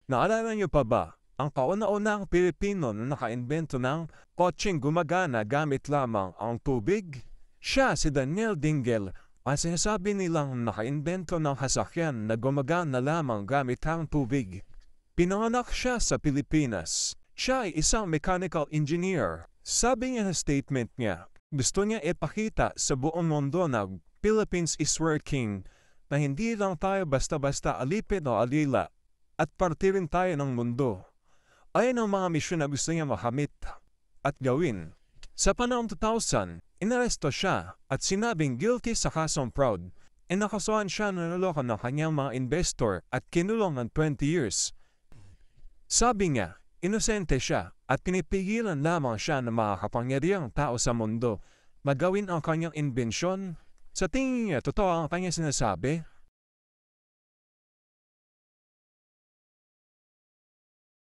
Naalala niyo pa ba ang kauna-unahang Pilipino na nakaimbento ng kotseng gumagana gamit lamang ang tubig? Siya si Daniel Dingle. Ang sinasabi nilang nakaimbento ng sasakyan na gumagana lamang gamit ang tubig. Pinanganak siya sa Pilipinas. Siya ay isang mechanical engineer. Sabi niya sa statement niya, gusto niya ipakita sa buong mundo na Philippines is working, na hindi lang tayo basta-basta alipin o alila, at parte rin tayo ng mundo. Ayon ang mga misyon na gusto niya makamit at gawin. Sa panahong 2000, inaresto siya at sinabing guilty sa kasong fraud. Nakasuhan siya na naloko ng kanyang mga investor at kinulong ng 20 years. Sabi niya, inosente siya at pinipigilan lamang siya ng mga kapangyarihang tao sa mundo magawin ang kanyang imbensyon. Sa tingin niya, totoo ang kanyang sinasabi?